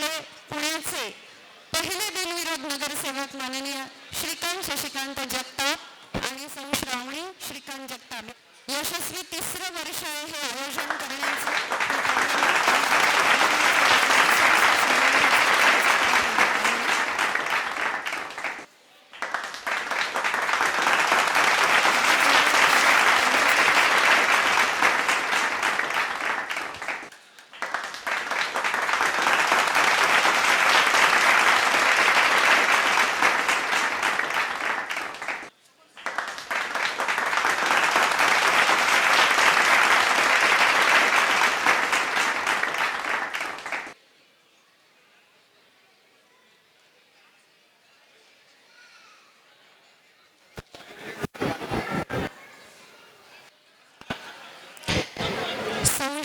आपले पुण्याचे पहिले बिनविरोध नगरसेवक माननीय श्रीकांत शशिकांत जगताप आणि सौ श्रावणी श्रीकांत जगताप यशस्वी तिसरं वर्ष आहे हे आयोजन करण्याचं।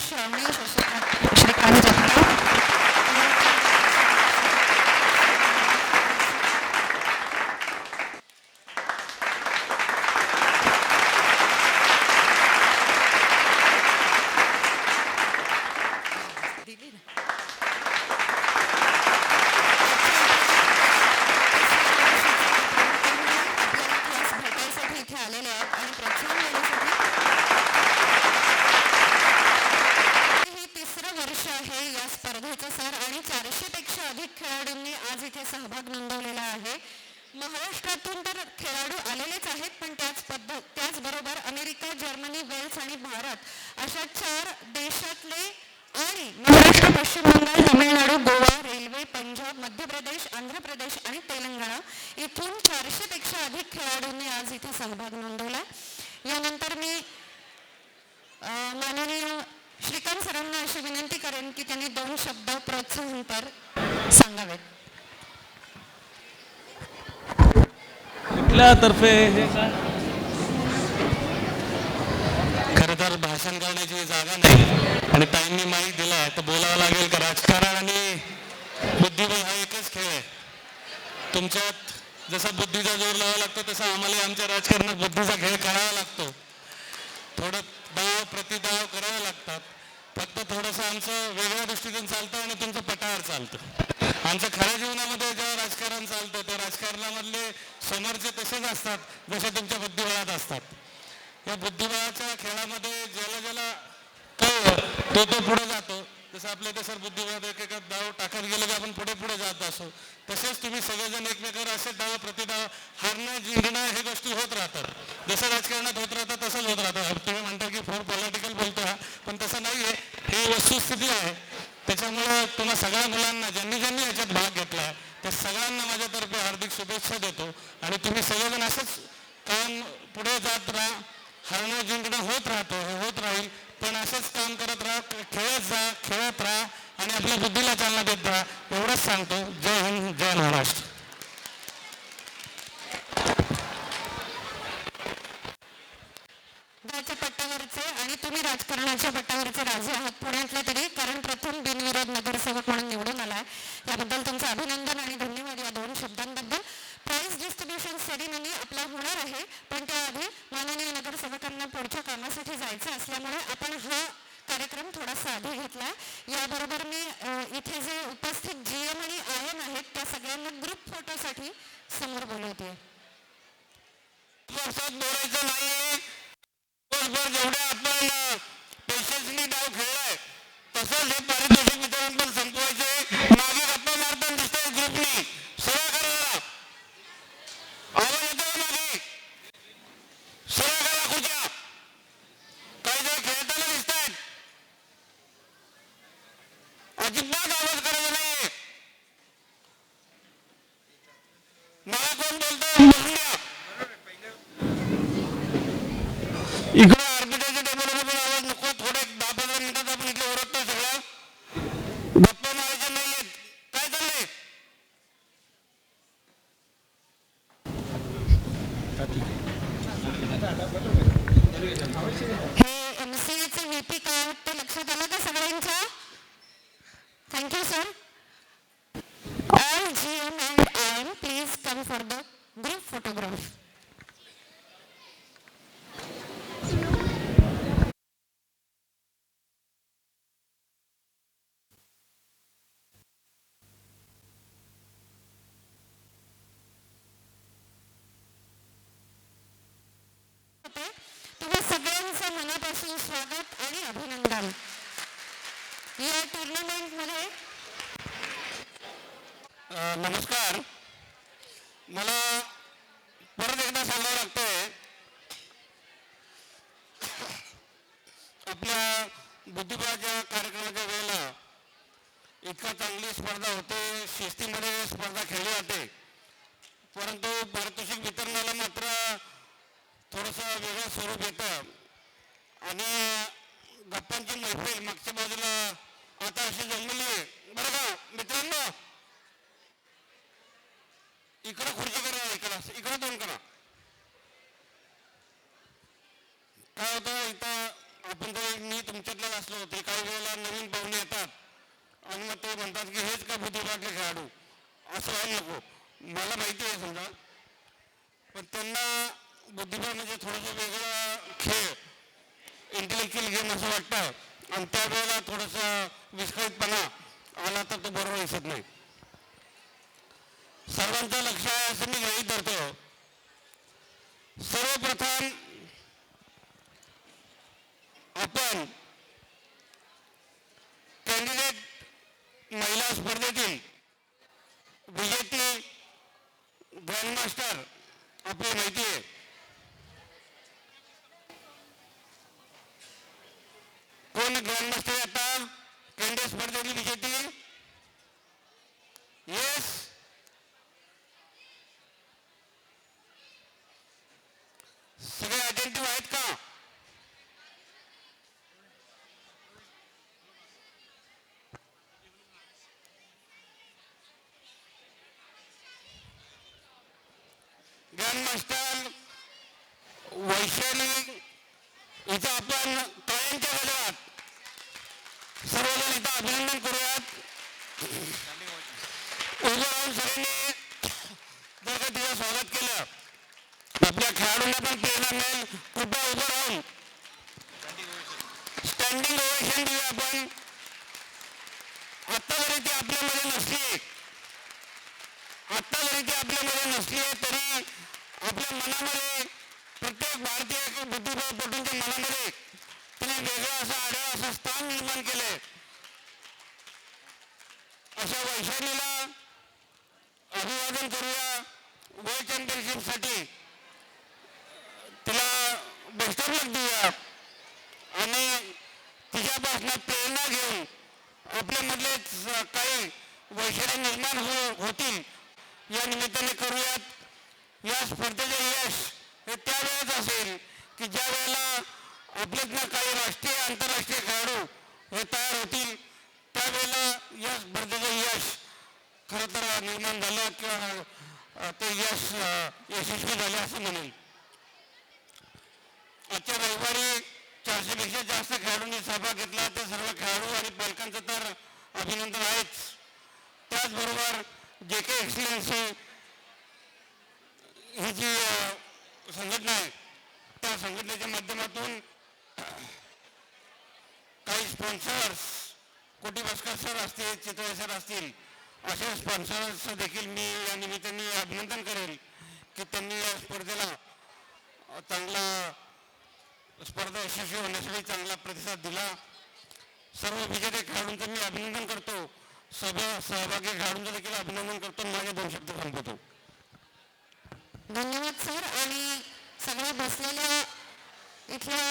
श्रावणी शशिकांत श्रीकांत जगताप भेटायसाठी इथे आलेले आहेत आणि प्रोत्साहन देण्यासाठी आहे या स्पर्धेचं सर आणि 400 पेक्षा अधिक खेळाडूंनी आज इथे सहभाग नोंदवलेला आहे। महाराष्ट्रातून तर खेळाडू आलेलेच आहेत, पण त्याचबरोबर अमेरिका, जर्मनी, वेल्स आणि भारत अशा 4 देशातले आणि महाराष्ट्र, पश्चिम बंगाल, तामिळनाडू, गोवा, रेल्वे, पंजाब, मध्य प्रदेश, आंध्र प्रदेश आणि तेलंगणा इथून 400 पेक्षा अधिक खेळाडूंनी आज इथे सहभाग नोंदवला। यानंतर मी माननीय श्रीकांत सरांना अशी विनंती करेन की त्यांनी 2 शब्द प्रोत्साहनपर सांगावेत। आपल्यातर्फे खरं तर भाषण करण्याची जागा नाही आणि ताईंनी माईक दिलाय तर बोलावं लागेल का राजकारण आणि बुद्धिबळ हा एकच खेळ आहे। तुमच्यात जसा बुद्धीचा जोर लावावा लागतो तसा आम्हाला आमच्या राजकारणात बुद्धीचा खेळ करावा लागतो। थोडं डाव प्रतिदाव करावे लागतात। फक्त थोडंसं आमचं वेगळ्या दृष्टीतून चालतं आणि तुमचं पटावर चालतं। आमच्या खऱ्या जीवनामध्ये जेव्हा राजकारण चालतं त्या राजकारणामधले समोरचे तसेच असतात जसे तुमच्या बुद्धिबळात असतात। या बुद्धिबळाच्या खेळामध्ये ज्याला ज्याला तो पुढे जातो। जसं आपल्या इथे सर बुद्धिबळात एक डाव टाकत गेले की आपण पुढे पुढे जात असो, तसेच तुम्ही सगळेजण एकमेकावर असे डाव प्रतिडाव हारणं जिंकणं हे गोष्टी होत राहतात। जसं राजकारणात होत राहतं तसंच होत राहतं। तुम्ही म्हणता की फॉर पॉलिटिकल बोलतो हा, पण तसं नाही आहे, ही वस्तुस्थिती आहे। त्याच्यामुळे तुम्हा सगळ्या मुलांना ज्यांनी याच्यात भाग घेतला त्या सगळ्यांना माझ्यातर्फे हार्दिक शुभेच्छा देतो आणि तुम्ही सगळेजण असंच काम पुढे जात राहा। हरणं जिंकणं होत राहतो, हे होत राहील, पण असंच काम करत राहा, खेळत राहा आणि आपल्या बुद्धीला चालना देत राहा, एवढंच सांगतो। जय हिंद, जय महाराष्ट्र। पट्ट्यावरचे आणि तुम्ही राजकारणाच्या पट्ट्यावरचे राजे आहात पुण्यातले तरी, कारण प्रथम बिनविरोध नगरसेवक म्हणून निवडून आलाय, याबद्दल तुमचं अभिनंदन आणि धन्यवाद। या 2 शब्दांबद्दल प्राइज डिस्ट्रीब्युशन सेरेमनी आपला होणार आहे, पण त्याआधी माननीय नगरसेवकांना पुढच्या कामासाठी जायचं असल्यामुळे आपण हा कार्यक्रम थोडासा आधी घेतला। याबरोबर मी इथे जे उपस्थित GM आणि IM आहेत त्या सगळ्यांना ग्रुप फोटोसाठी समोर बोलवते। बोलायचं नाही, जेवढे आपण पेशन्सनी डाव खेळलाय तसंच हे पारितोषिक वितरण पण संपवायचे। मागे गप्पा मारताना दिसतोय ग्रुपनी, सेवा करायला आवाज येतो मागे, सेवा करा खुच्या, काही जण खेळताना दिसत आहेत, अजिबात आवाज करायचा नाहीये। मला कोण बोलतोय बोलून द्या। इकडे आर्बिट्रेजच्या टेबलवर पण आवाज नको, थोडे 10-15 मिनिटात आपण इथे ओरडतो सगळं। करते. तुम्हा सगळ्यांचं मनापासून स्वागत आणि अभिनंदन. या टुर्नामेंटमध्ये नमस्कार. मला परत एकदा सांगावं लागतंय, आपल्या बुद्धिबळाच्या कार्यक्रमाच्या वेळेला इतका चांगली स्पर्धा होते, शिस्तीमध्ये स्पर्धा खेळली जाते, परंतु पारितोषिक वितरणाला मात्र थोडंसं वेगळं स्वरूप येतं आणि गप्पांची मैफिल मागच्या बाजूला आता अशी जमलेली आहे. बरं का मित्रांनो, इकडं खुर्ची करा, इकडं दोन करा. काय होतं, इथं आपण जर मी तुमच्यातलं असलो तरी काही वेळेला नवीन पाहुणे येतात आणि मग ते म्हणतात की हेच का बुद्धिबळातले खेळाडू, असं व्हायला नको. मला माहिती आहे समजा, पण त्यांना बुद्धिबळ म्हणजे थोडंसं वेगळं खेळ, इंटेलेक्च्युअल गेम असं वाटतं आणि त्यावेळेला थोडंसं विस्कळीतपणा आला तर तो बरोबर दिसत नाही. सर्वांचं लक्ष आहे असं मी गृहीत धरतो. सर्वप्रथम आपण कॅन्डिडेट महिला स्पर्धेतील विजेती ग्रँडमास्टर आपली माहिती आहे. कोण ग्रँडमास्टर आता कॅन्डिडेट स्पर्धेतील विजेती? येस, सगळे अटेंटिव्ह आहेत का? ग्रँडमास्टर वैशाली इथं आपण कायमच्या गजरात सर्वजण इथं अभिनंदन करूयात. उभं राहून सगळ्यांनी जर का तिचं स्वागत केलं, आपल्या खेळाडूंना पण प्रेरणा मिळेल. कृपया उभं राहून स्टँडिंग ओवेशन देऊया आपण. आत्ता जरी ती आपल्यामध्ये नसली, तरी आपल्या मनामध्ये, प्रत्येक भारतीय बुद्धिबळपटूंच्या मनामध्ये तिने वेगळं असं आढळ असं स्थान निर्माण केलंय. अशा वैशालीला अभिवादन करूया. वर्ल्ड चॅम्पियनशिपसाठी तिला बेस्ट ऑफ लक देऊया आणि तिच्यापासून प्रेरणा घेऊन आपल्यामधलेच काही वैशाली निर्माण होतील या निमित्ताने करूयात. या स्पर्धेचे यश हे त्यावेळेस असेल की ज्या वेळेला आपल्यातनं काही राष्ट्रीय आंतरराष्ट्रीय खेळाडू हे तयार होतील, त्यावेळेला या स्पर्धेचं यश खरं तर निर्माण झालं किंवा ते यश यशस्वी झाले असं म्हणेल. आजच्या रविवारी 400पेक्षा जास्त खेळाडूंनी सहभाग घेतला. ते सर्व खेळाडू आणि पालकांचं तर अभिनंदन आहेच. त्याचबरोबर जे के एक्सलन्सी ही जी संघटना आहे, त्या संघटनेच्या माध्यमातून काही स्पॉन्सर्स, कोटी भास्कर सर असतील, चितळे सर असतील, अशा स्पॉन्सर्स देखील मी या निमित्ताने अभिनंदन करेल की त्यांनी या स्पर्धेला चांगला स्पर्धा यशस्वी होण्यासाठी चांगला प्रतिसाद दिला. सर्व विजेते खेळाडूंचं मी अभिनंदन करतो. सहभागी खेळाडूंचं देखील अभिनंदन करतो. माझे 2 शब्द संपवतो. धन्यवाद सर. आणि सगळ्या बसलेल्या इथल्या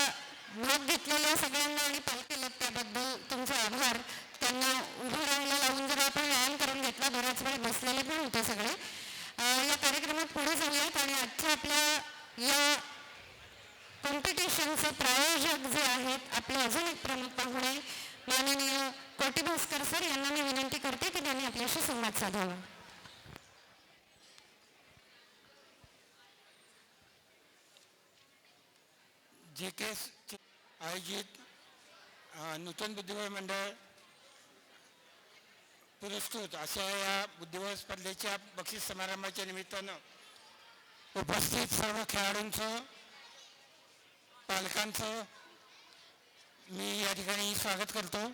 भाग घेतलेल्या सगळ्यांना आणि पालखीला त्याबद्दल तुमचे आभार. त्यांना उभं राहायला लावून जर आपण व्यायाम करून घेतला, बराच वेळ बसलेले पण होते सगळे. या कार्यक्रमात पुढे जाऊयात आणि आजच्या आपल्या या कॉम्पिटिशनचे प्रायोजक जे आहेत, आपले अजून एक प्रमुख पाहुणे माननीय कोटी भास्कर सर यांना मी विनंती करते की त्यांनी आपल्याशी संवाद साधावा. जे के आयोजित नूतन बुद्धिबळ मंडळ पुरस्कृत अशा या बुद्धिबळ स्पर्धेच्या बक्षीस समारंभाच्या निमित्तानं उपस्थित सर्व खेळाडूंचं, पालकांचं मी या ठिकाणी स्वागत करतो.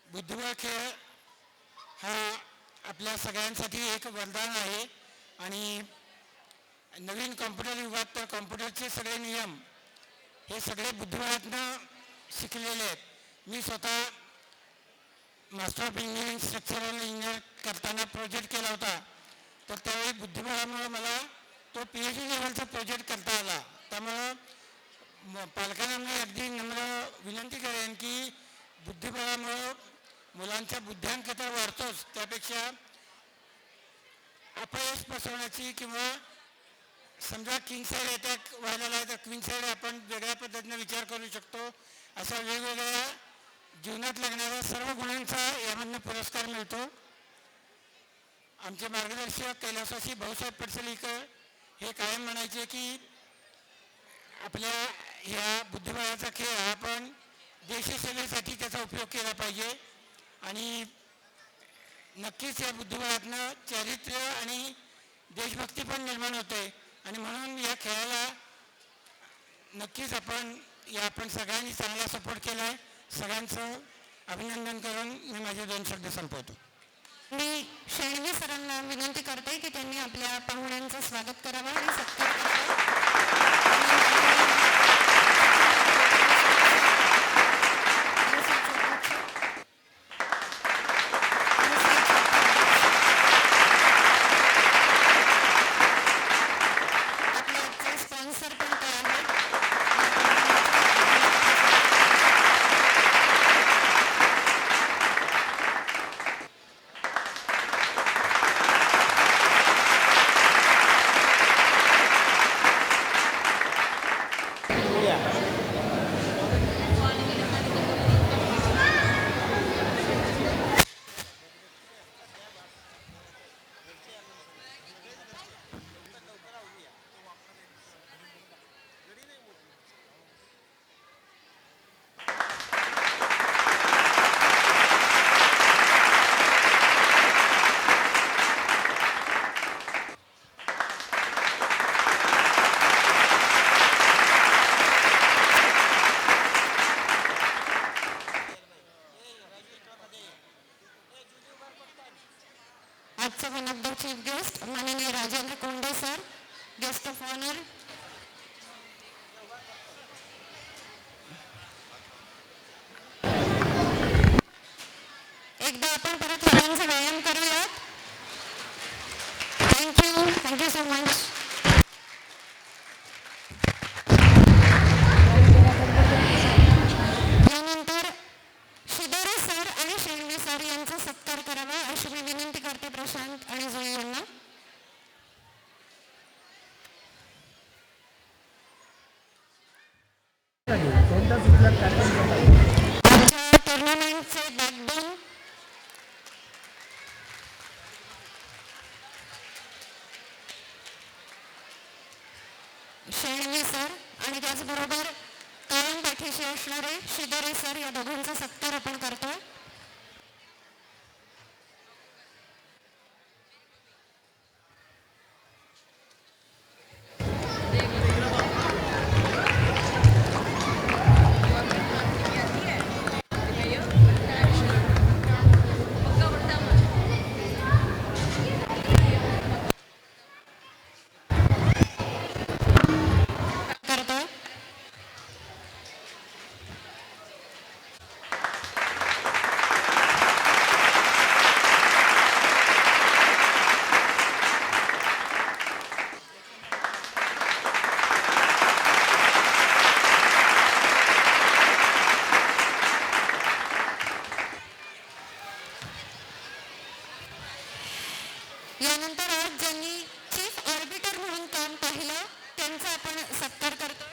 बुद्धिबळ खेळ हा आपल्या सगळ्यांसाठी एक वरदान आहे आणि नवीन कॉम्प्युटर युगात तर कॉम्प्युटरचे सगळे नियम हे सगळे बुद्धिबळातनं शिकलेले आहेत. मी स्वतः master of engineering structural engineer करताना प्रोजेक्ट केला होता. तर त्यावेळी बुद्धिबळामुळे मला तो PhD लेवलचा प्रोजेक्ट करता आला. त्यामुळं पालकांना मी अगदी नम्र विनंती करेन की बुद्धिबळामुळं मुलांचा बुद्ध्यांक तर वाढतोच, त्यापेक्षा अपयश पसरवण्याची किंवा समजा किंग साईड अटॅक व्हायला आहे तर क्वीन साईड आपण वेगळ्या पद्धतीने विचार करू शकतो. अशा वेगवेगळ्या जीवनात लागणाऱ्या सर्व गुणांचा यामधनं पुरस्कार मिळतो. आमचे मार्गदर्शक कैलासवासी भाऊसाहेब पडसलीकर हे कायम म्हणायचे की आपल्या ह्या बुद्धिबळाचा खेळ हा आपण देशसेवेसाठी त्याचा उपयोग केला पाहिजे. आणि नक्कीच या बुद्धिबळातनं चारित्र्य आणि देशभक्ती पण निर्माण होते. आणि म्हणून या खेळाला नक्कीच आपण सगळ्यांनी चांगला सपोर्ट केला आहे. सगळ्यांचं अभिनंदन करून मी माझे 2 शब्द संपवतो. मी शेळवी सरांना विनंती करते की त्यांनी आपल्या पाहुण्यांचं स्वागत करावं आणि सत्कार करावा. स्पॉन्सर पण ते आहेत. आजचा one of the chief guest माननीय Rajendra Konde sir, guest of honour. एकदा आपण परत सगळ्यांचा व्यायाम करूयात. Thank you so much. यानंतर शिदोरे सर आणि शेळवी सर यांचा सत्कार करावा अशी मी विनंती करते प्रशांत आणि जुई यांना. आजच्या टुर्नामेंटचे बॅकबोन शेळवी सर आणि त्याचबरोबर कायम पाठीशी असणारे शिदोरे सर, या दोघांचा सत्कार आपण करतोय. करतोय. यानंतर आज ज्यांनी चीफ ऑर्बिटर म्हणून काम पाहिलं त्यांचा आपण सत्कार करतोय.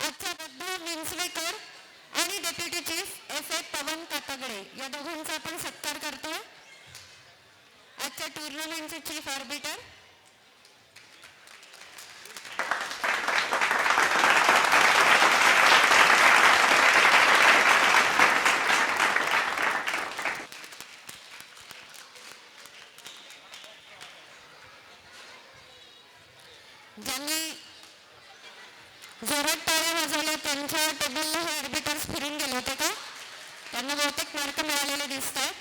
आजच्या बद्ध विंचवेकर आणि डेप्युटी चीफ FA पवन कातगडे या दोघांचा आपण सत्कार करतोय. आजच्या टुर्नामेंटचे चीफ ऑर्बिटर. ज्यांनी जोरात टाळ्या वाजवल्या त्यांच्या टेबलला हे ऑर्बिटर्स फिरून गेले होते का? त्यांना बहुतेक मार्क मिळालेले दिसत आहेत.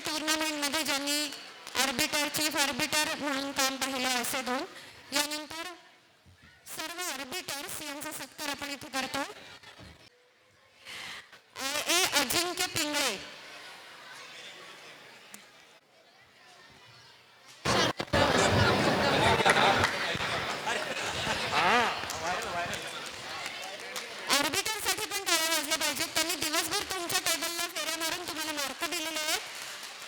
टुर्नामेंटमध्ये ज्यांनी आर्बिटर चीफ आर्बिटर म्हणून काम पाहिलं असे 2. यानंतर सर्व आर्बिटर्स यांचा सत्कार आपण इथे करतो. ए अजिंक्य पिंगळे, आर्बिटरसाठी पण टाळ्या वाजल्या पाहिजेत. त्यांनी दिवसभर तुमच्या टेबलला फेऱ्या मारून तुम्हाला मार्क दिलेले आहेत.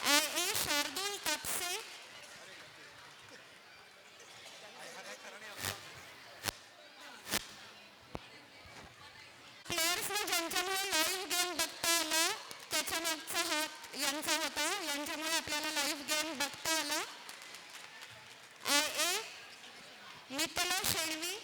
ए शार्दूल कापसे, प्लेयर्सना ज्यांच्यामुळे लाईव्ह गेम बघता आला त्याच्या मागचा हात यांचा होता. यांच्यामुळे आपल्याला लाईव्ह गेम बघता आला. A Mitala Shelvi,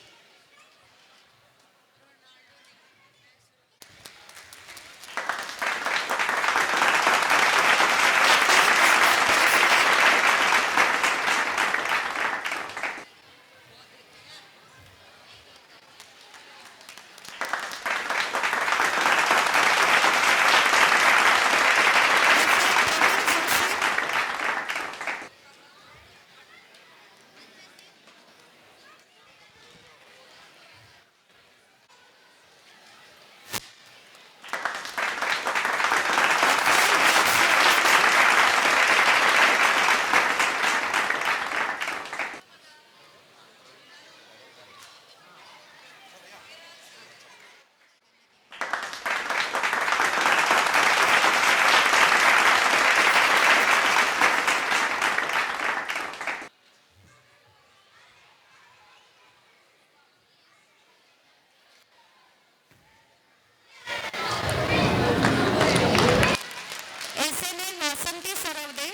SNA Vasanti Sarvade,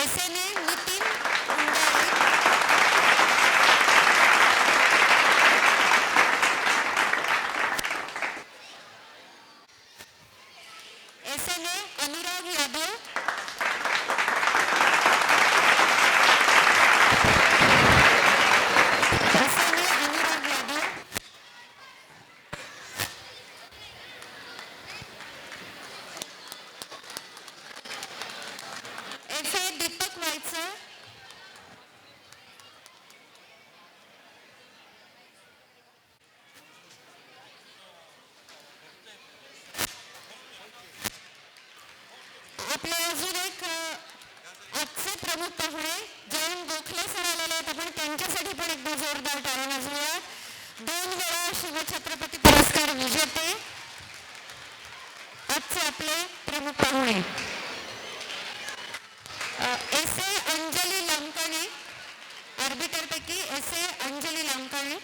SNA Nitin Undale, SNA Anurag Yadav, SNA Anurag Yadav, FA Deepak वायचं, आपले अजून एक आजचे प्रमुख पाहुणे जयंत गोखले सर आलेले आहेत. आपण त्यांच्यासाठी पण एकदा जोरदार टाळ्या वाजवूया. 2 वेळा शिवछत्रपती पुरस्कार विजेते आजचे आपले प्रमुख पाहुणे. एस ए अंजली लांकाणे, आर्बिटरपैकी S A Anjali Lankane,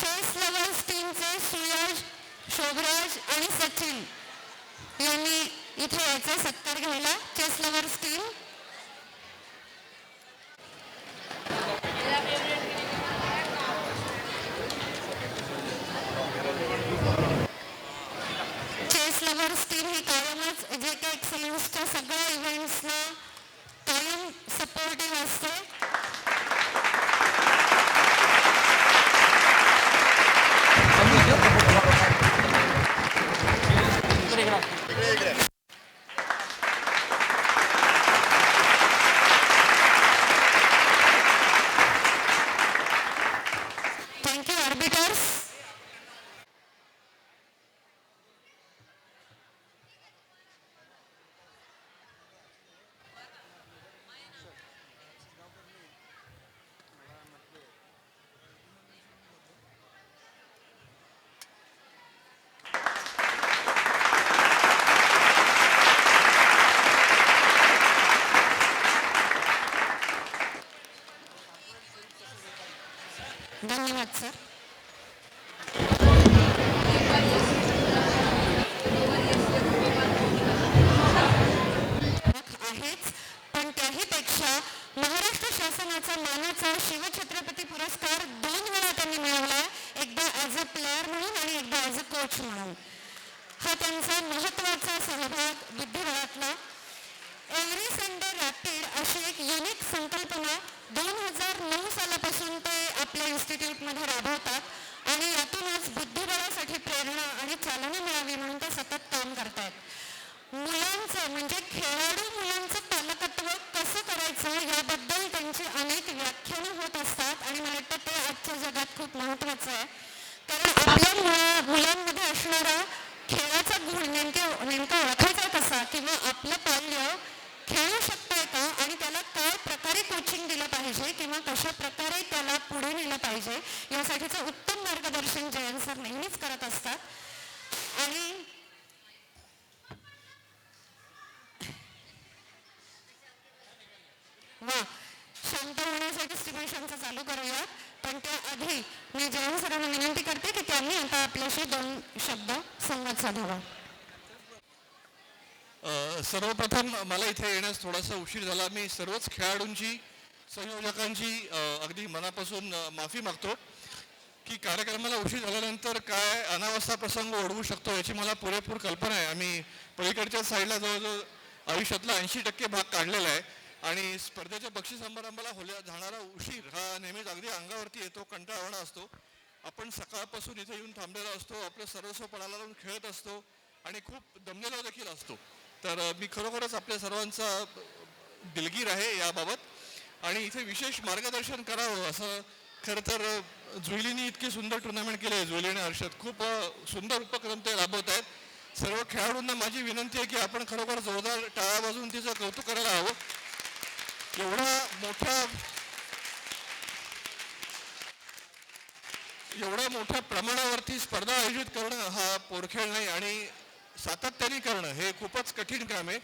chess lovers टीमचे सुयश, शोभराज आणि सचिन यांनी इथे याचा सत्कार घ्यायला. Chess lovers team, chess lovers team ही कायमच जे के एक्सलन्सच्या सगळ्या इव्हेंट्सना कायम सपोर्टिव्ह असते. Thank you arbiters. एकदा ॲज अ कोच म्हणून. हा त्यांचा महत्त्वाचा सहभाग बुद्धिबळातला. एव्हरी संडे रॅपिड अशी एक युनिक संकल्पना 2009 सालापासून ते आपल्या इन्स्टिट्यूटमध्ये राबवतात आणि यातूनच बुद्धिबळासाठी प्रेरणा आणि चालना मिळावी म्हणून ते सतत काम करतात. मुलांचं म्हणजे खेळाडू मुलांचं पालकत्व कसं करायचं याबद्दल त्यांची अनेक व्याख्यानं होत असतात आणि मला वाटतं ते आजच्या जगात खूप महत्त्वाचं आहे. कारण आपल्या मुलांमध्ये असणारा खेळाचा गुण नेमका ओळखायचा कसा किंवा आपलं पाल्य खेळू शकतंय का आणि त्याला काय प्रकारे कोचिंग दिलं पाहिजे किंवा कशा प्रकारे त्याला पुढे नेलं पाहिजे यासाठीचं उत्तम मार्गदर्शन जयंत सर नेहमीच करत असतात. आणि वा शांत होण्यासाठी डिस्ट्रीब्युशनचं चालू करूया, पण त्याआधी मी जयंत सरांना विनंती करते की त्यांनी आता आपल्याशी 2 शब्द संवाद साधावा. सर्वप्रथम मला इथे येण्यास थोडासा उशीर झाला. मी सर्वच खेळाडूंची संयोजकांची अगदी मनापासून माफी मागतो की कार्यक्रमाला उशीर झाल्यानंतर काय अनावस्था प्रसंग ओढवू शकतो याची मला पुरेपूर कल्पना आहे. आम्ही पलीकडच्या साईडला जवळजवळ आयुष्यातला 80% भाग काढलेला आहे आणि स्पर्धेच्या बक्षीस समारंभाला जाणारा उशीर हा नेहमीच अगदी अंगावरती येतो, कंटाळवाणा असतो. आपण सकाळपासून इथे येऊन थांबलेला असतो, आपलं सर्वस्व पणाला लावून खेळत असतो आणि खूप दमलेला देखील असतो. तर मी खरोखरच आपल्या सर्वांचा दिलगीर आहे याबाबत आणि इथे विशेष मार्गदर्शन करावं असं खरं तर जुईलीनी इतकी सुंदर टुर्नामेंट केली आहे. जुईली आणि हर्षद खूप सुंदर उपक्रम ते राबवत आहेत. सर्व खेळाडूंना माझी विनंती आहे की आपण खरोखर जोरदार टाळ्या वाजवून तिचं कौतुक करायला हवं. एवढ्या मोठ्या प्रमाणावरती स्पर्धा आयोजित करणं हा पोरखेळ नाही आणि सातत्याने करणं हे खूपच कठीण काम आहे.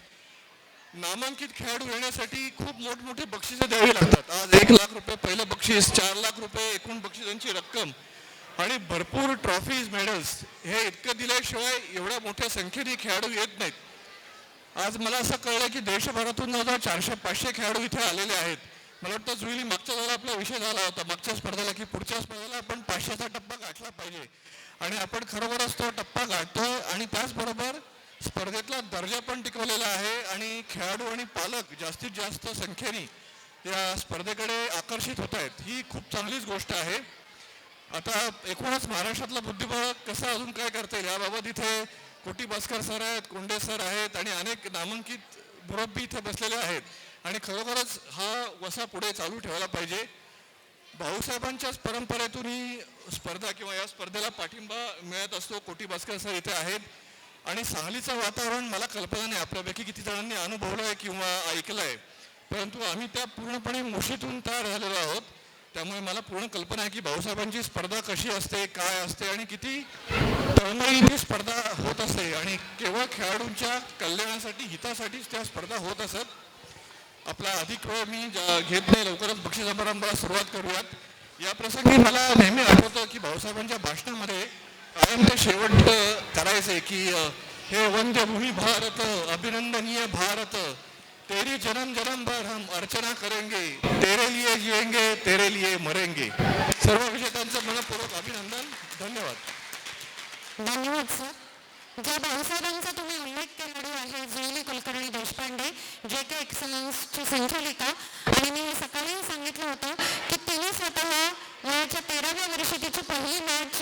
नामांकित खेळाडू येण्यासाठी खूप मोठमोठे बक्षिसे द्यावी लागतात. आज 1 लाख रुपये पहिलं बक्षीस, 4 लाख रुपये एकूण बक्षिसांची रक्कम आणि भरपूर ट्रॉफीज मेडल्स हे इतकं दिल्याशिवाय एवढ्या मोठ्या संख्येने खेळाडू येत नाहीत. आज मला असं कळलं की देशभरातून जवळजवळ 400-500 खेळाडू इथे आलेले आहेत. मला वाटतं जुईली मागच्या वेळेला आपला विषय झाला होता मागच्या स्पर्धेला की पुढच्या स्पर्धेला आपण 500चा टप्पा गाठला पाहिजे आणि आपण खरोखरच तो टप्पा गाठतोय आणि त्याचबरोबर स्पर्धेतला दर्जा पण टिकवलेला आहे आणि खेळाडू आणि पालक जास्तीत जास्त संख्येने या स्पर्धेकडे आकर्षित होत आहेत. ही खूप चांगलीच गोष्ट आहे. आता एकूणच महाराष्ट्रातलं बुद्धिबळ कसं अजून काय करता येईल याबाबत इथे कोटी भास्कर सर आहेत, कोंडे सर आहेत आणि अनेक नामांकित मुरब्बी इथे बसलेले आहेत आणि खरोखरच हा वसा पुढे चालू ठेवायला पाहिजे. भाऊसाहेबांच्याच परंपरेतून ही स्पर्धा किंवा या स्पर्धेला पाठिंबा मिळत असतो. कोटी भास्कर सर इथे आहेत आणि सांगलीचं वातावरण मला कल्पना नाही आपल्यापैकी किती जणांनी अनुभवलं आहे किंवा ऐकलं आहे, परंतु आम्ही त्या पूर्णपणे मुशीतून तयार झालेलो आहोत. त्यामुळे मला पूर्ण कल्पना आहे की भाऊसाहेबांची स्पर्धा कशी असते, काय असते आणि किती तळमळीने स्पर्धा होत असते आणि केवळ खेळाडूंच्या कल्याणासाठी हितासाठीच त्या स्पर्धा होत असत. आपला अधिक वेळ मी घेत नाही, लवकरच बक्षीस समारंभाला सुरुवात करूयात. या प्रसंगी मला नेहमी आठवतं की भाऊसाहेबांच्या भाषणामध्ये कायम ते शेवट करायचे की हे वंदे भूमी भारत, अभिनंदनीय भारत, तेरी जन्म जन्म भर हम अर्चना करेंगे, तेरे लिए जिएंगे तेरे लिए मरेंगे. सर्व विजेत्यांचं मनपूर्वक अभिनंदन. धन्यवाद. धन्यवाद सर. ज्या भाऊसाहेबांचा तुम्ही उल्लेख केलेला आहे जुईली कुलकर्णी देशपांडे जे के एक्सलन्सची संचालिका, आणि मी सकाळी सांगितलं होतं की तिने स्वतः वयाच्या 13व्या वर्षी तिची पहिली मॅच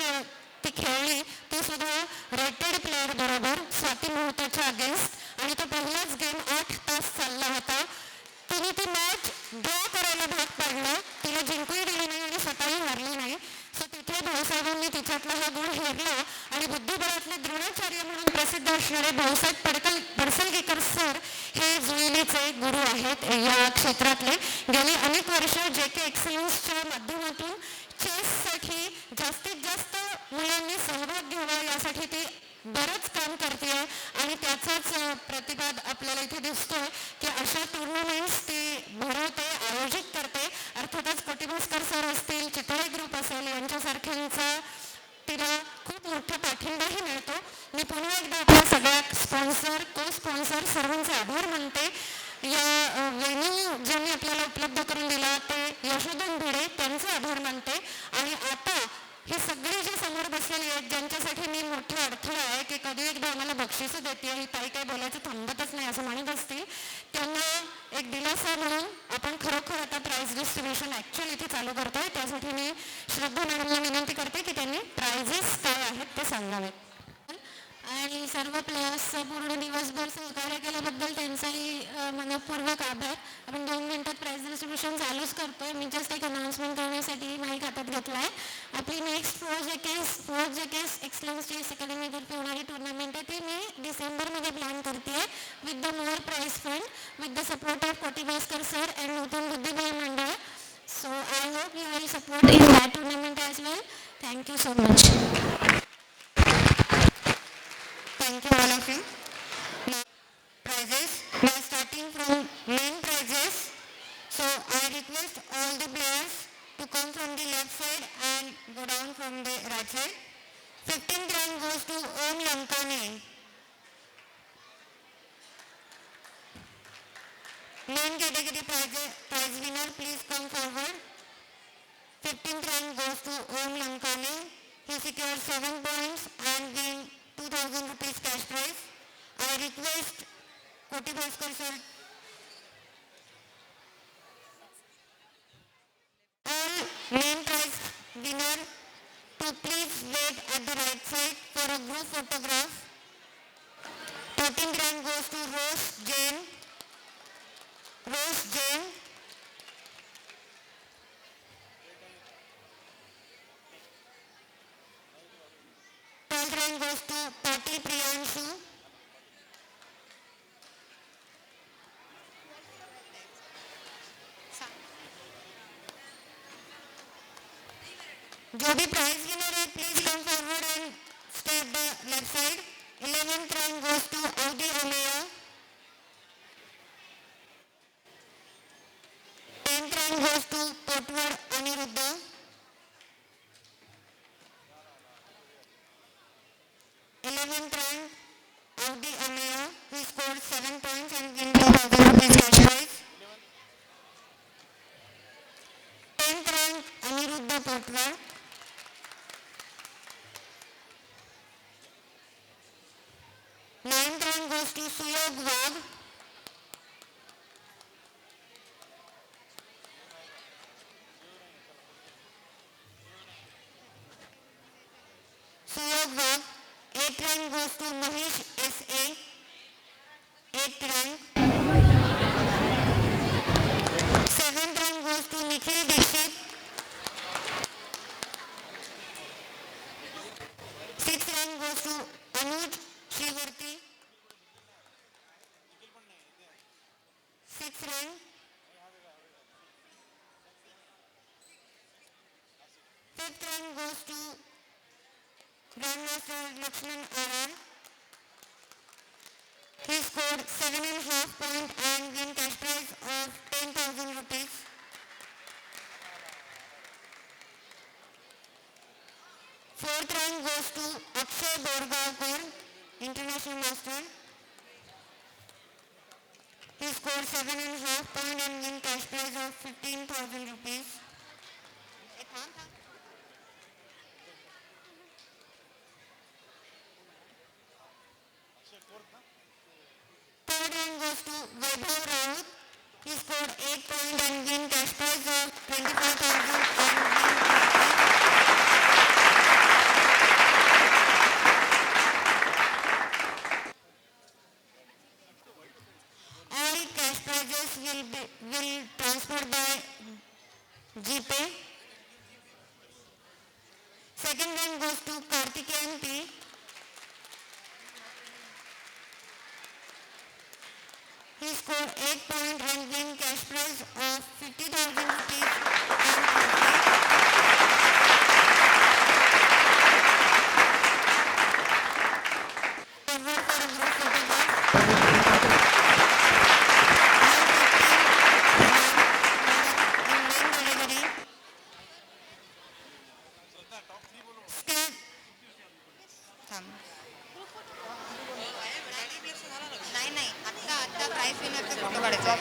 ती खेळली, ती सुद्धा रेटेड प्लेअर बरोबर स्वाती मुहूर्ताच्या अगेन्स्ट, आणि तो पहिलाच गेम 8 तास चालला होता. तिने ती मॅच ड्रॉ करायला भाग पाडलं, तिला जिंकूही दिली नाही आणि स्वतःही हारली नाही. सो तिथे भाऊसाहेबांनी तिच्यातला हा गुण हेरला आणि बुद्धिबळातले द्रोणाचार्य म्हणून प्रसिद्ध असणारे भाऊसाहेब पडसलगीकर सर हे जुईलीचे गुरु आहेत या क्षेत्रातले. गेली अनेक वर्ष जे के एक्सलन्सच्या माध्यमातून चेससाठी जास्तीत जास्त मुलांनी सहभाग घ्यावा यासाठी ती बरंच काम करते आणि त्याचाच प्रतिसाद आपल्याला इथे दिसतोय की अशा टुर्नामेंट्स ती भरवते, आयोजित करते. अर्थातच कोटी भास्कर सर असतील, चितळे ग्रुप असेल यांच्यासारख्यांचा तिला खूप मोठा पाठिंबाही मिळतो. मी पुन्हा एकदा आपल्या सगळ्या स्पॉन्सर, को स्पॉन्सर सर्वांचे आभार मानते. या वेन्यू ज्यांनी आपल्याला उपलब्ध करून दिला ते यशोधन भिडे, त्यांचे आभार मानते. आणि आता ही सगळी जी समोर बसलेली आहेत ज्यांच्यासाठी अडथळा आहे की कधी एकदा आम्हाला बक्षिसं देते ही ताई काही बोलायचं थांबतच नाही असं म्हणत असते. त्यामुळे एक दिलासा म्हणून आपण खरोखर आता प्राईज डिस्ट्रीब्युशन ॲक्च्युअली इथे चालू करतोय. त्यासाठी मी श्रद्धा मॅडमला विनंती करते की त्यांनी प्राइजेस काय आहेत ते सांगावेत. आणि सर्व प्लेयर्सचं पूर्ण दिवसभर सहकार्य केल्याबद्दल त्यांचाही मनपूर्वक आभार. आपण 2 मिनिटात प्राइज डिस्ट्रीब्युशन चालूच करतोय. मी जस्ट एक अनाउन्समेंट करण्यासाठी माईक हातात घेतला आहे. आपली next sports JKS excellence chess अकॅडमीतर्फे होणारी टुर्नामेंट आहे ती मी डिसेंबरमध्ये प्लॅन करते आहे with the more prize fund with the support of Koti Bhaskar sir and Nutan Buddhibal Mandal. So I hope you will support in that tournament as well. Thank you so much. Thank you all of you. Now, prizes. We are starting from main prizes. So I request all the players to come from the left side and go down from the right side. 15th rank goes to Om Lankane. Main category prize winner, please come forward. 15th rank goes to Om Lankane. He secured 7 points and gained 2,000 rupees cash prize. I request Koti Bhaskar sir. All main prize winner to please wait at the right side for a group photograph. 13th rank goes to Rose Jain. 12th rank goes to Patil Priyanshu. जो भी price winner है please come forward end stay at the left side. 11th rank goes to Audi Amaya. 10th rank goes to Potwar Aniruddha. 11th rank Audi Amaya. He scored 7 points and gained 2,000 rupees cash prize. 10th rank Aniruddha Potwar. 9th rank goes to Suyog Wagh. 8th rank goes to Mahesh S.A. 8th rank. 7th rank goes to Nikhil Dixit. 6th rank goes to Anuj Srivarti. 6th rank. 5th rank goes to Grandmaster Lakshman R.R. He scored 7.5 points and gained cash prize of 10,000 rupees. 4th rank goes to Akshay Borgaonkar, International Master. He scored 7.5 points and gained cash prize of 15,000 rupees. Third rank goes to Vaibhav Raut. He scored 8 points and gained cash prize of 25,000 all cash prizes will transfer by GPay. Second rank goes to Karthikeyan P. He scored 8 points and gained cash prize of 50,000 rupees and forward for a group photograph. नाही आता price विनरचा photo काढायचा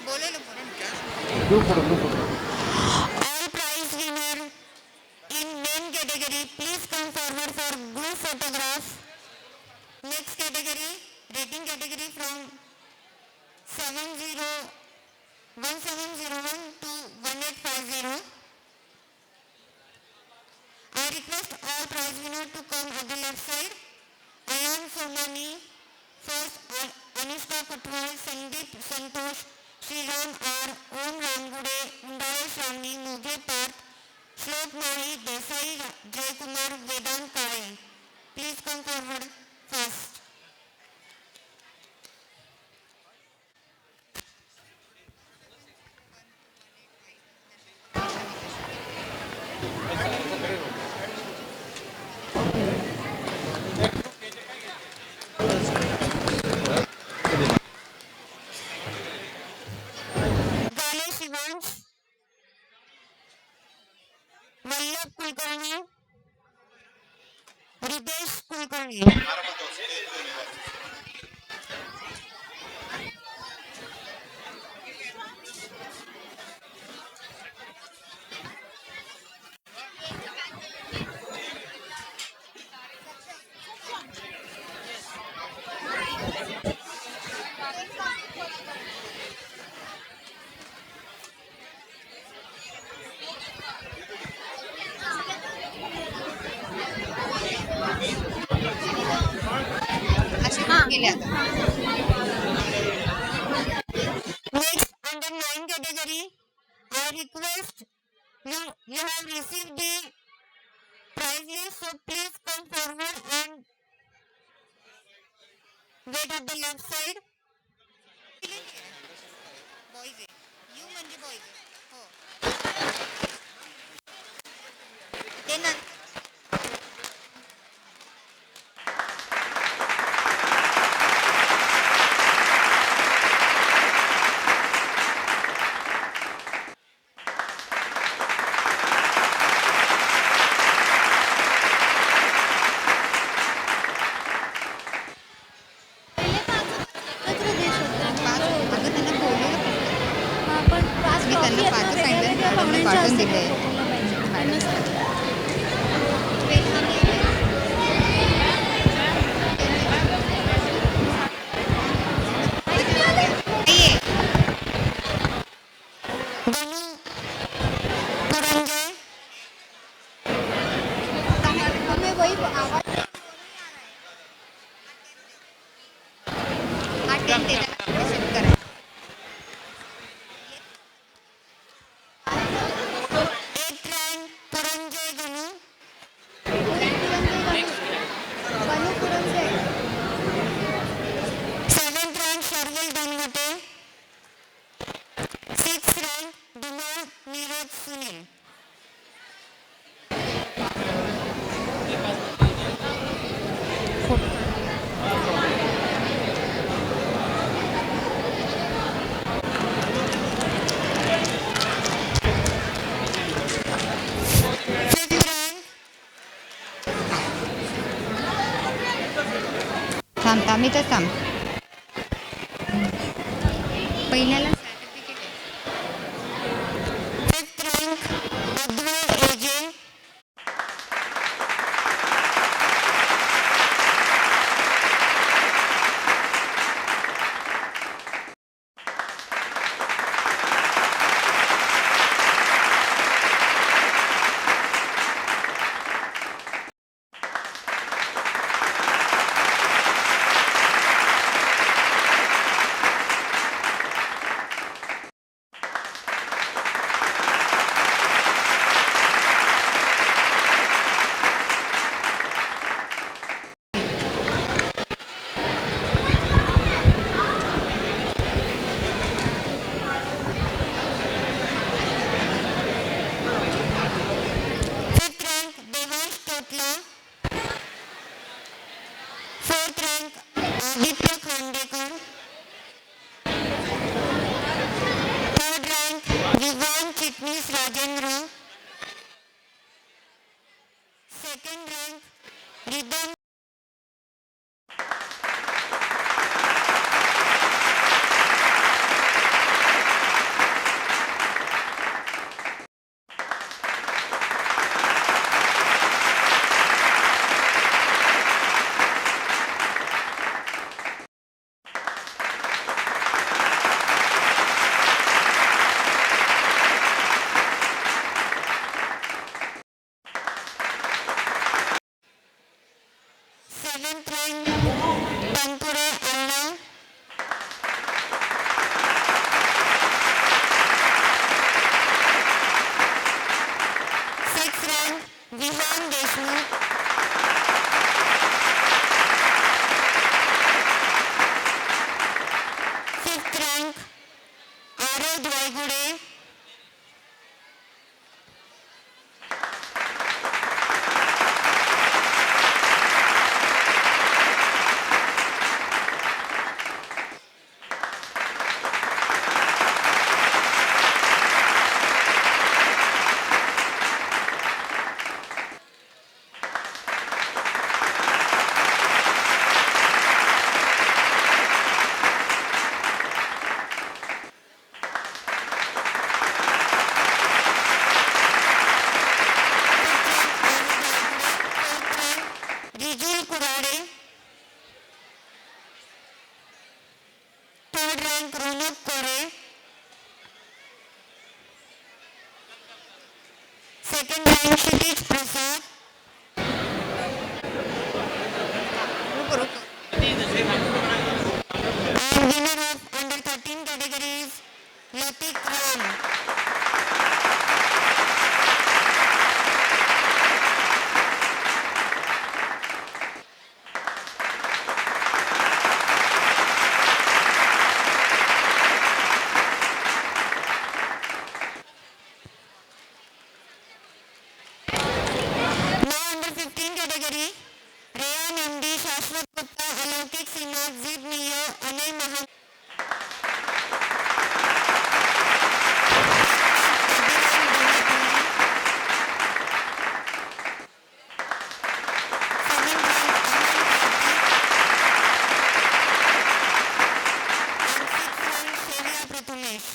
बोलेलो All prize winner in main category, please come forward for group photograph. prize winner to come at the left side. Ayan Somani, first Anushka Kutwal, Sandeep Santosh, Sriram R, Om Ramgude, Undare Shravani, Moge Parth, Shlok Mari, Desai Jaykumar, Vedant Kare. Please come forward first. Gale Shivansh, Vallabh Kulkarni, Ritesh Kulkarni. Next, under 9 category, I request you have received the prize list, so please come forward and wait at the left side. Boys you म्हणजे boys हो ते नंतर पाठवून दिले थांबता मी तर थांब पहिल्याला Seventh rank, Tanpure Anna. Sixth rank, Vihan Deshmukh. Fifth rank, Arav Dwaigude. Rijul Kurade. Third rank, Ronak Kore. Second rank, Kshitij Prasad. रुको रुको And winner of under 13 categories, Latik Ram. Now under 15 category, Rayan MD, Shashwat Gupta, Alaukik Sinha, Zid Mio, Anay Mahan. Prathamesh.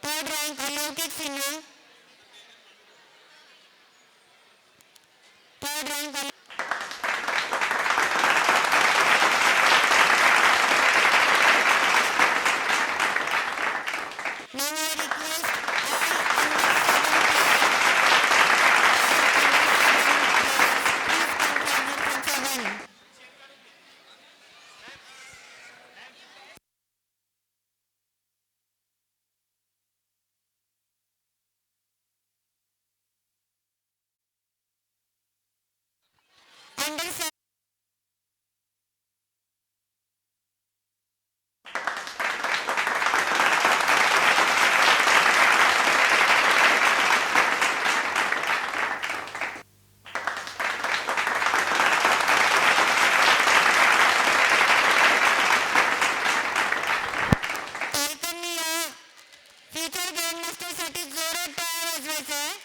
Third rank, Alaukik Sinha. Third rank, now I request please come forward for 7. Under 7. तारकांनी या future grand मास्टरसाठी जोरात टाळ्या वाजवायच्या आहे.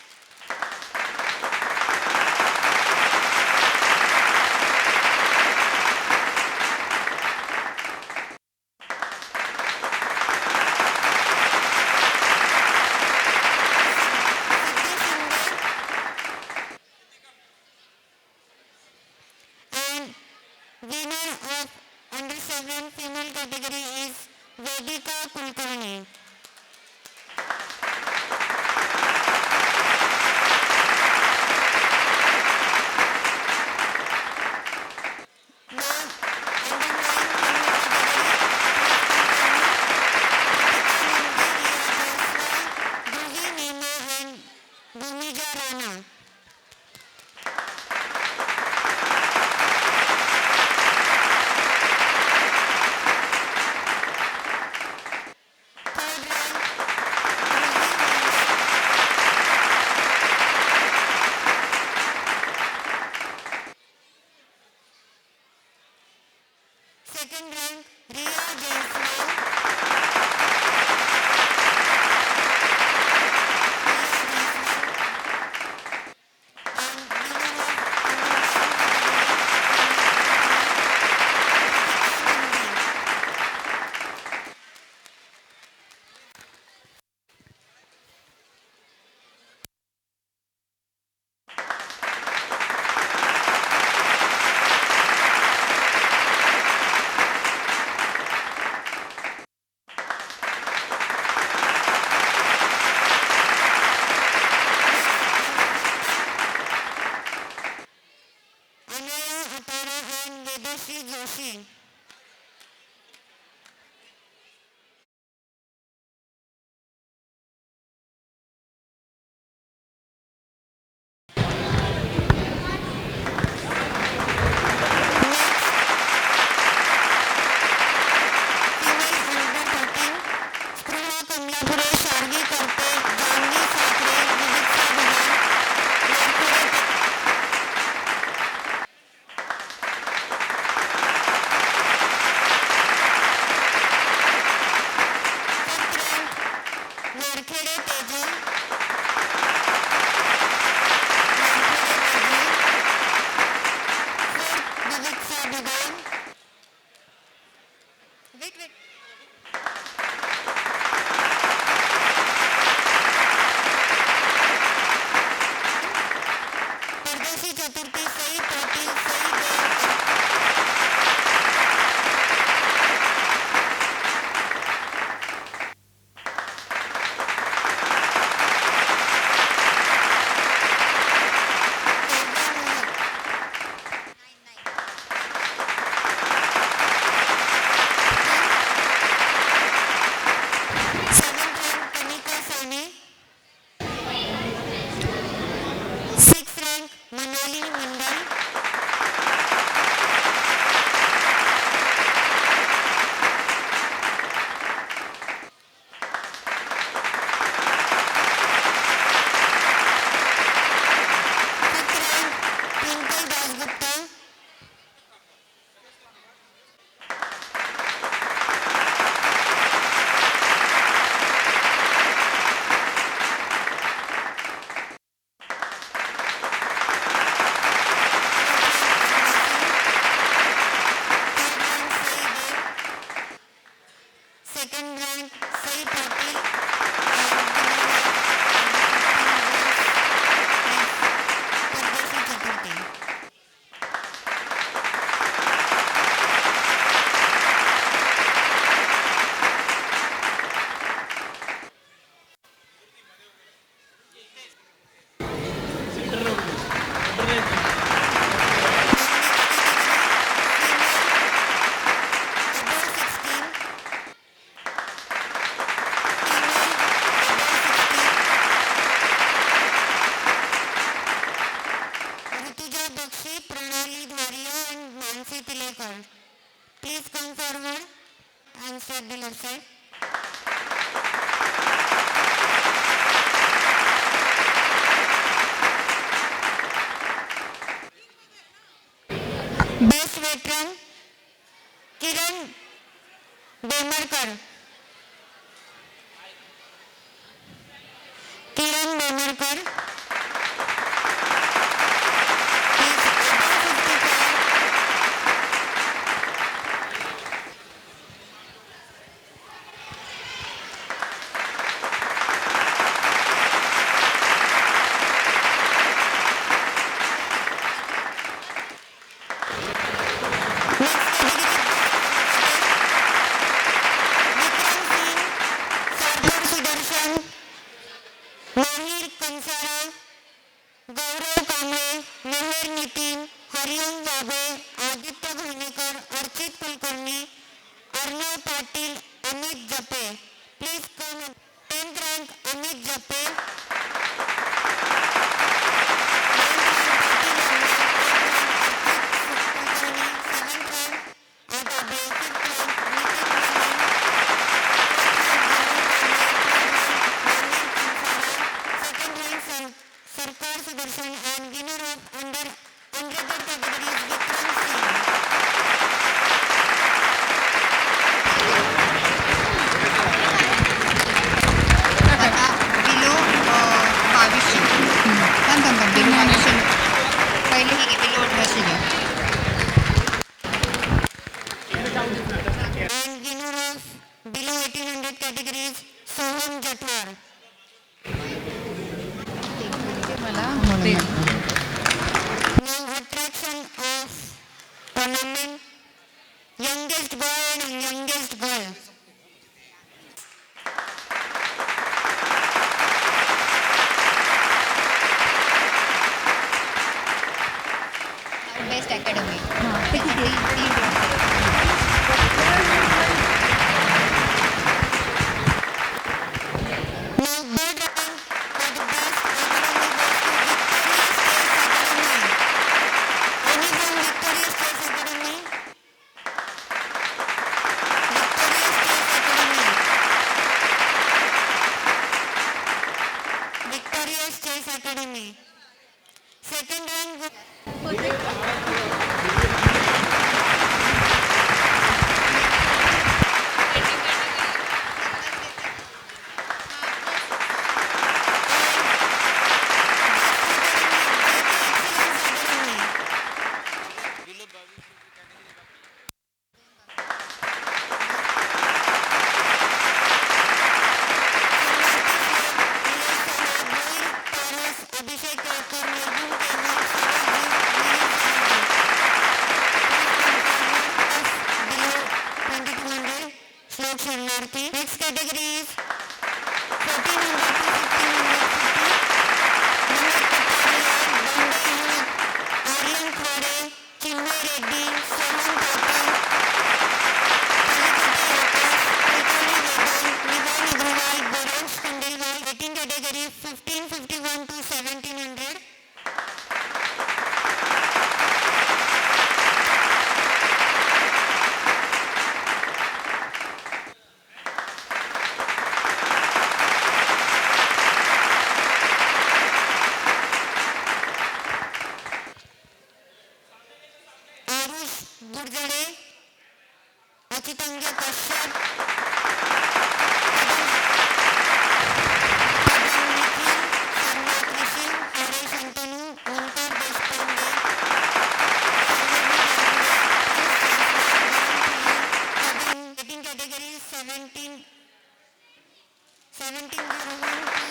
And winner of under 7 female category is Vedika Kulkarni. कमलापुरे, शार्गी Karpe, Janhvi Sakhare, विविक्षा भगवान, वरखेडे तेजल, विविक्षा भगवान. Wait. परदेशी चतुर्थी सई पाटील सई देव. Seventh rank Kanika Sane. Sixth rank Manali Mandal. Fifth rank Twinkle Dasgupta. Second rank Sai Patil. परदेशी चतुर्थी. Above 16. Rutuja Bakshi, प्रणाली धारिया and Nancy Tilekar. Please come forward and stand the left side. Best veteran Kiran Bemarkar. Kiran Bemarkar. He's above 55. Next category Vikram Singh, Sardar Sudarshan, Mahir Kansara, Gaurav Kamble, Meher Nitin, Hariom Wabe, Aditya Bhanekar, Archit Kulkarni, Arnav Patil, Amit Jape. Please come. 10th rank Amit Jape. 9th rank Patil Arnav. 8th rank Archit Kulkarni. 7th rank Agabe. 5th rank Nitin Malan. 4th rank Gaurav Kamble. 3rd rank Mahir Kansara. 2nd rank Sarkar Sudarshan and winner of under 100 categories Vikram Singh. आता below 2200. थांब below 2200. पहिले ही below 1800 घ्या. And winner of below 1800 categories Soham Jatwar. मला म्हणून Now attraction of tournament youngest boy and youngest girl. Best academy. Now third round for the best academy goes to Victorious Space Academy. Any from Victorious Space Academy? Victorious Victorious Chess Academy. Second rank अभिषेक केळकर निर्गुण केंद्र 2200 श्लोक शरणार्थी. Next category is 1400 to 1550. Aryan Khode, Chinmay Reddy, Soman Patil, निवान Agarwal, गोरांश Khandelwal. Waiting category 1551 to 1700. Aarush गुरजडे, अचितांग्य Kashyap, पदम निखिल, शर्मा कृषिन, हरे Shantanu, Omkar Deshpande, Waiting category 1701